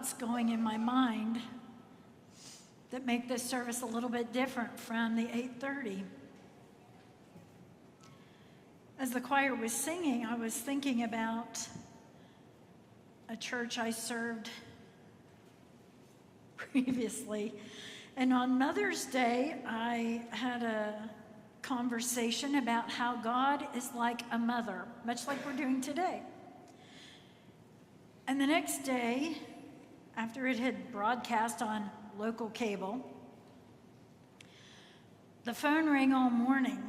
thoughts going in my mind that make this service a little bit different from the 8:30. As the choir was singing, I was thinking about a church I served previously. And on Mother's Day, I had a conversation about how God is like a mother, much like we're doing today. And the next day, after it had broadcast on local cable, the phone rang all morning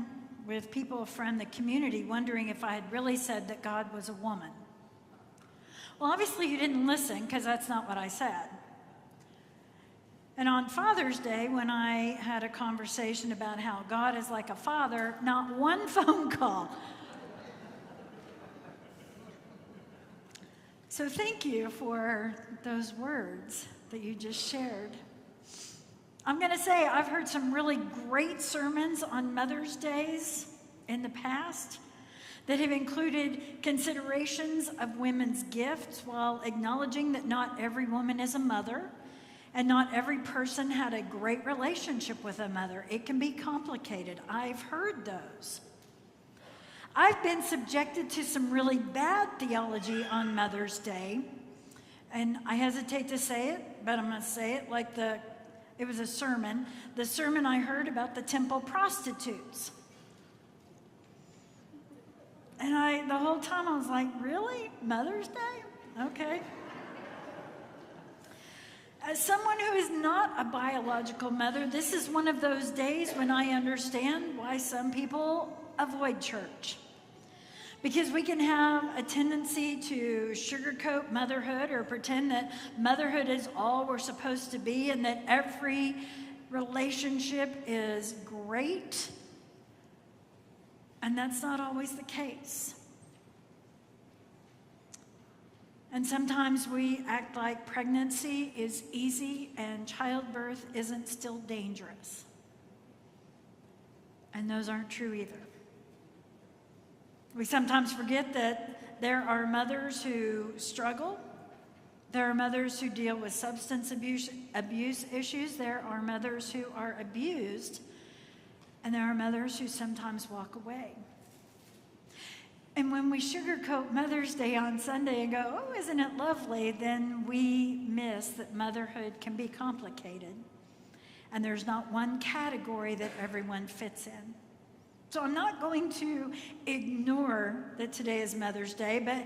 with people from the community wondering if I had really said that God was a woman. Well, obviously you didn't listen, because that's not what I said. And on Father's Day, when I had a conversation about how God is like a father, not one phone call. So thank you for those words that you just shared. I'm going to say I've heard some really great sermons on Mother's Days in the past that have included considerations of women's gifts while acknowledging that not every woman is a mother. And not every person had a great relationship with a mother. It can be complicated. I've heard those. I've been subjected to some really bad theology on Mother's Day. And I hesitate to say it, but I'm going to say it like it was a sermon. The sermon I heard about the temple prostitutes. And the whole time I was like, really? Mother's Day? Okay. As someone who is not a biological mother, this is one of those days when I understand why some people avoid church. Because we can have a tendency to sugarcoat motherhood or pretend that motherhood is all we're supposed to be and that every relationship is great. And that's not always the case. And sometimes we act like pregnancy is easy and childbirth isn't still dangerous. And those aren't true either. We sometimes forget that there are mothers who struggle. There are mothers who deal with substance abuse issues. There are mothers who are abused. And there are mothers who sometimes walk away. And when we sugarcoat Mother's Day on Sunday and go, oh, isn't it lovely, then we miss that motherhood can be complicated. And there's not one category that everyone fits in. So I'm not going to ignore that today is Mother's Day, but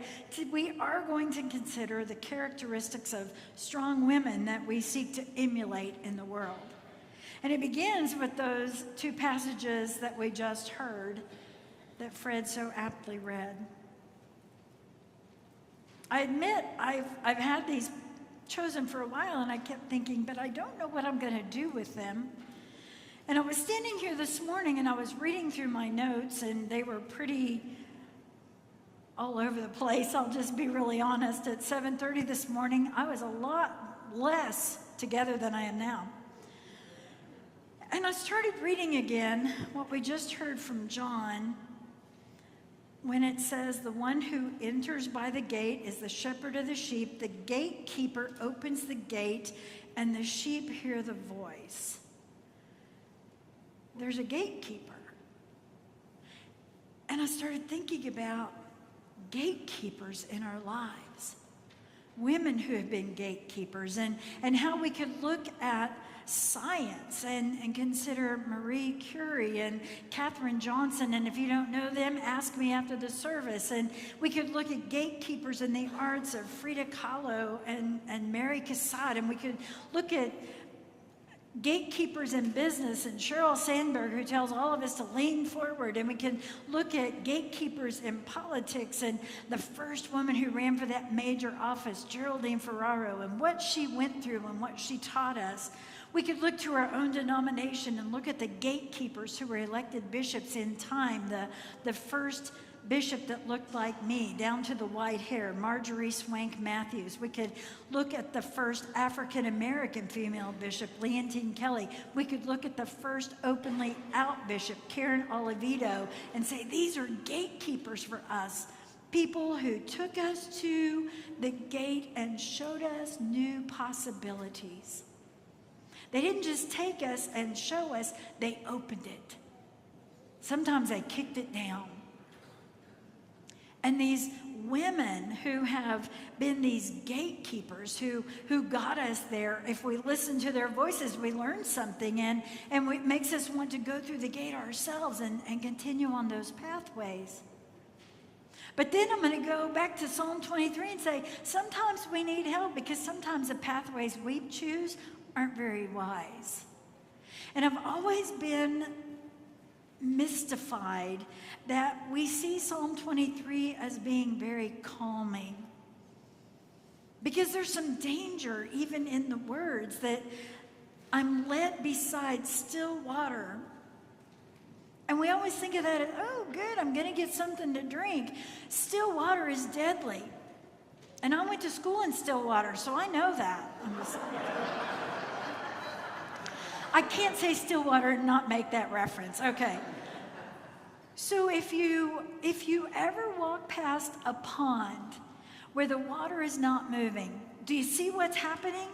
we are going to consider the characteristics of strong women that we seek to emulate in the world. And it begins with those two passages that we just heard that Fred so aptly read. I admit I've had these chosen for a while, and I kept thinking, but I don't know what I'm going to do with them. And I was standing here this morning, and I was reading through my notes, and they were pretty all over the place. I'll just be really honest. At 7:30 this morning, I was a lot less together than I am now. And I started reading again what we just heard from John, when it says, the one who enters by the gate is the shepherd of the sheep. The gatekeeper opens the gate, and the sheep hear the voice. There's a gatekeeper. And I started thinking about gatekeepers in our lives. Women who have been gatekeepers, and how we could look at science and consider Marie Curie and Katherine Johnson, and if you don't know them, ask me after the service. And we could look at gatekeepers in the arts of Frida Kahlo and Mary Cassatt, and we could look at gatekeepers in business and Sheryl Sandberg, who tells all of us to lean forward, and we can look at gatekeepers in politics and the first woman who ran for that major office, Geraldine Ferraro, and what she went through and what she taught us. We could look to our own denomination and look at the gatekeepers who were elected bishops in time, the first bishop that looked like me, down to the white hair, Marjorie Swank Matthews. We could look at the first African-American female bishop, Leontine Kelly. We could look at the first openly out bishop, Karen Oliveto, and say, these are gatekeepers for us People who took us to the gate and showed us new possibilities. They didn't just take us and show us, they opened it. Sometimes they kicked it down. And these women who have been these gatekeepers who got us there, if we listen to their voices, we learn something, and it makes us want to go through the gate ourselves and continue on those pathways. But then I'm going to go back to Psalm 23 and say, sometimes we need help because sometimes the pathways we choose aren't very wise. And I've always been mystified that we see Psalm 23 as being very calming. Because there's some danger even in the words that I'm led beside still water. And we always think of that as, oh, good, I'm going to get something to drink. Still water is deadly. And I went to school in still water, so I know that. I can't say still water and not make that reference. Okay. So if you ever walk past a pond where the water is not moving, do you see what's happening?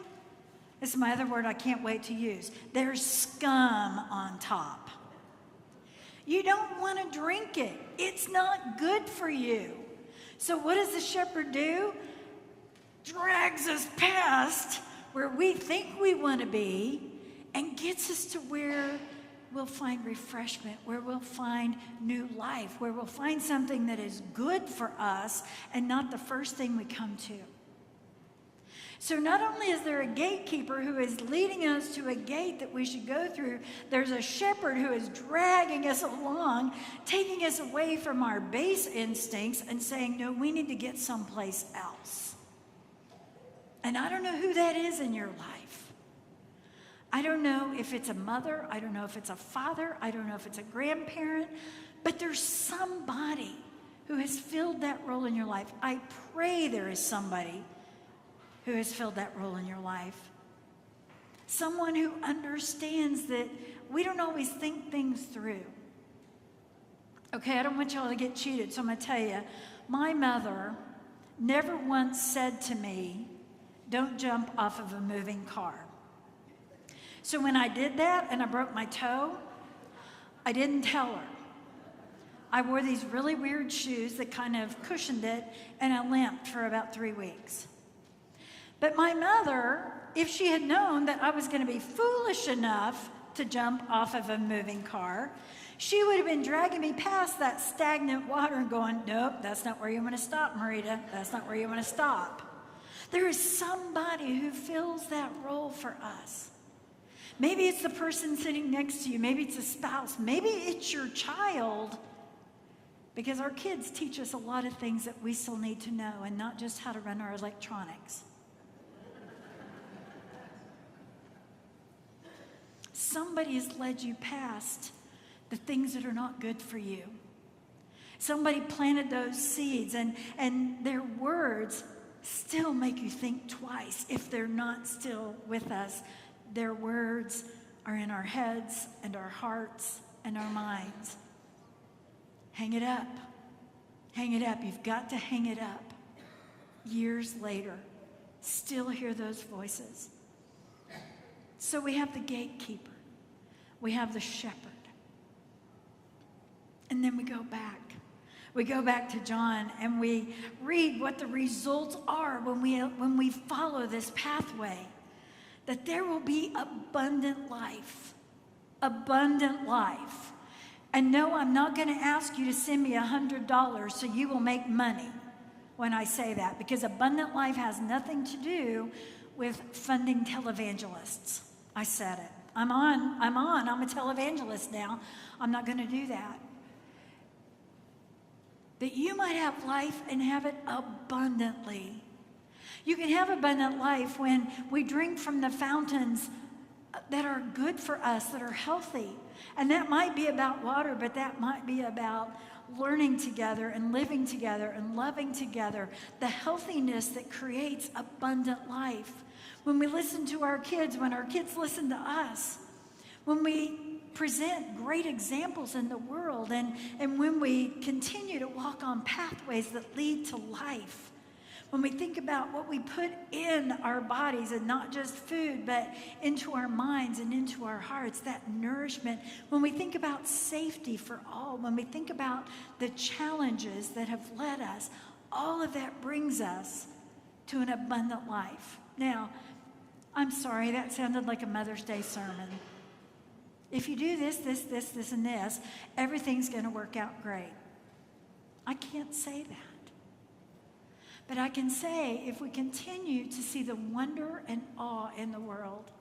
This is my other word I can't wait to use. There's scum on top. You don't want to drink it. It's not good for you. So what does the shepherd do? Drags us past where we think we want to be and gets us to where we'll find refreshment, where we'll find new life, where we'll find something that is good for us and not the first thing we come to. So not only is there a gatekeeper who is leading us to a gate that we should go through, there's a shepherd who is dragging us along, taking us away from our base instincts and saying, no, we need to get someplace else. And I don't know who that is in your life. I don't know if it's a mother, I don't know if it's a father, I don't know if it's a grandparent, but there's somebody who has filled that role in your life. I pray there is somebody who has filled that role in your life. Someone who understands that we don't always think things through. Okay, I don't want y'all to get cheated, so I'm going to tell you, my mother never once said to me, don't jump off of a moving car. So when I did that and I broke my toe, I didn't tell her. I wore these really weird shoes that kind of cushioned it, and I limped for about 3 weeks. But my mother, if she had known that I was going to be foolish enough to jump off of a moving car, she would have been dragging me past that stagnant water and going, nope, that's not where you want to stop, Marita. That's not where you want to stop. There is somebody who fills that role for us. Maybe it's the person sitting next to you. Maybe it's a spouse. Maybe it's your child. Because our kids teach us a lot of things that we still need to know, and not just how to run our electronics. Somebody has led you past the things that are not good for you. Somebody planted those seeds, and their words still make you think twice if they're not still with us. Their words are in our heads and our hearts and our minds. Hang it up. Hang it up. You've got to hang it up. Years later, still hear those voices. So we have the gatekeeper. We have the shepherd. And then we go back. We go back to John and we read what the results are when we follow this pathway. That there will be abundant life. Abundant life. And no, I'm not going to ask you to send me $100 so you will make money when I say that. Because abundant life has nothing to do with funding televangelists. I said it. I'm a televangelist now. I'm not going to do that. That you might have life and have it abundantly. You can have abundant life when we drink from the fountains that are good for us, that are healthy. And that might be about water, but that might be about learning together and living together and loving together. The healthiness that creates abundant life. When we listen to our kids, when our kids listen to us, when we present great examples in the world, and when we continue to walk on pathways that lead to life. When we think about what we put in our bodies, and not just food, but into our minds and into our hearts, that nourishment. When we think about safety for all, when we think about the challenges that have led us, all of that brings us to an abundant life. Now, I'm sorry, that sounded like a Mother's Day sermon. If you do this, and this, everything's going to work out great. I can't say that. But I can say, if we continue to see the wonder and awe in the world,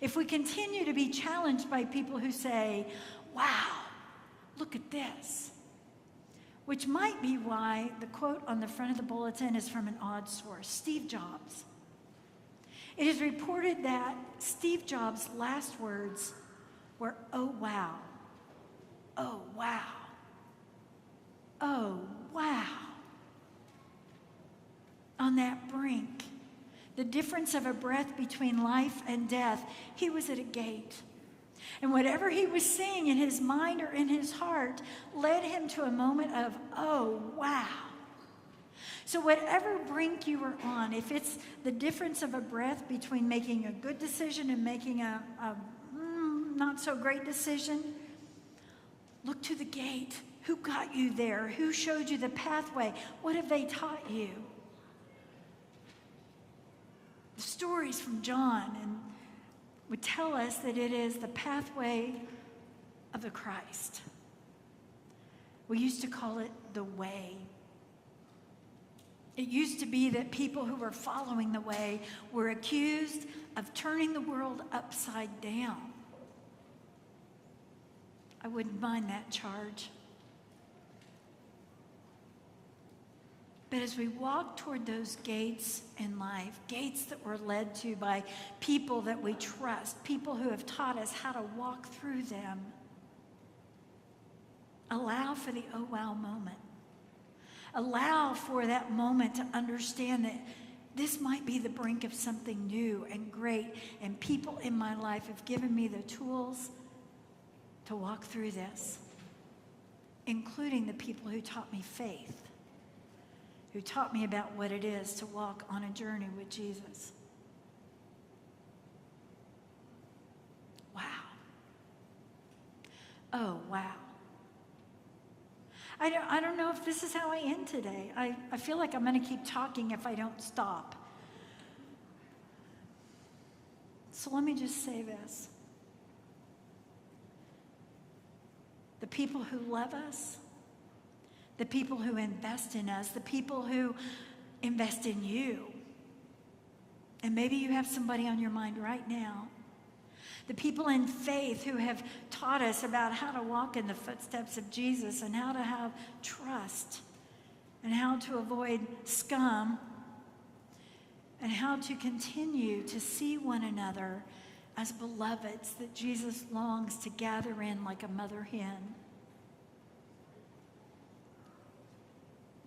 if we continue to be challenged by people who say, wow, look at this, which might be why the quote on the front of the bulletin is from an odd source, Steve Jobs. It is reported that Steve Jobs' last words were, oh, wow, oh, wow, oh, wow. On that brink, the difference of a breath between life and death, he was at a gate. And whatever he was seeing in his mind or in his heart led him to a moment of, oh, wow. So whatever brink you are on, if it's the difference of a breath between making a good decision and making a not so great decision, look to the gate. Who got you there? Who showed you the pathway? What have they taught you? The stories from John and would tell us that it is the pathway of the Christ. We used to call it the way. It used to be that people who were following the way were accused of turning the world upside down. I wouldn't mind that charge. But as we walk toward those gates in life, gates that we're led to by people that we trust, people who have taught us how to walk through them, allow for the oh wow moment. Allow for that moment to understand that this might be the brink of something new and great, and people in my life have given me the tools to walk through this, including the people who taught me faith, who taught me about what it is to walk on a journey with Jesus. Wow. Oh, wow. I don't know if this is how I end today. I feel like I'm going to keep talking if I don't stop. So let me just say this. The people who love us, the people who invest in us, the people who invest in you, and maybe you have somebody on your mind right now, the people in faith who have taught us about how to walk in the footsteps of Jesus and how to have trust and how to avoid scum and how to continue to see one another as beloveds that Jesus longs to gather in like a mother hen.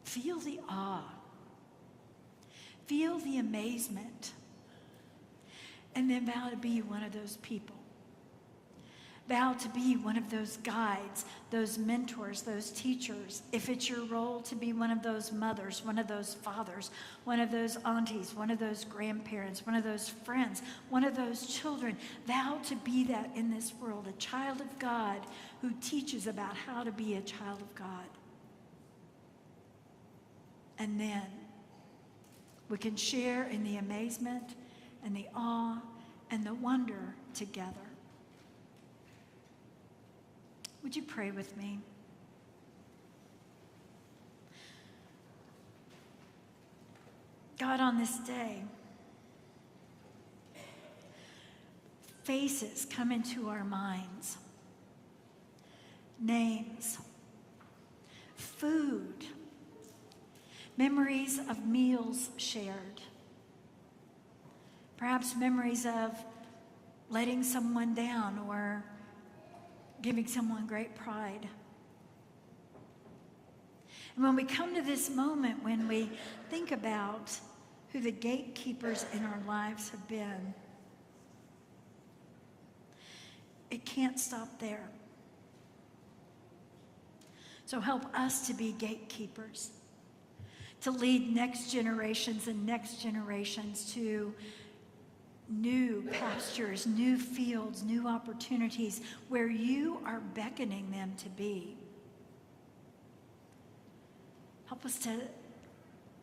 Feel the awe. Feel the amazement. And then vow to be one of those people. Vow to be one of those guides, those mentors, those teachers. If it's your role to be one of those mothers, one of those fathers, one of those aunties, one of those grandparents, one of those friends, one of those children, vow to be that in this world, a child of God who teaches about how to be a child of God. And then we can share in the amazement and the awe and the wonder together. Would you pray with me? God, on this day, faces come into our minds, names, food, memories of meals shared. Perhaps memories of letting someone down or giving someone great pride. And when we come to this moment, when we think about who the gatekeepers in our lives have been, it can't stop there. So help us to be gatekeepers, to lead next generations and next generations to new pastures, new fields, new opportunities where you are beckoning them to be. Help us to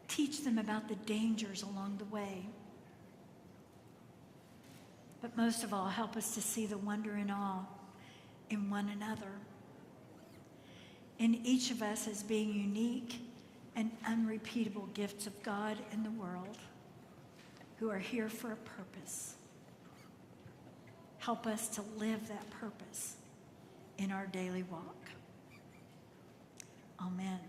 teach them about the dangers along the way. But most of all, help us to see the wonder and awe in one another, in each of us as being unique and unrepeatable gifts of God in the world who are here for a purpose. Help us to live that purpose in our daily walk. Amen.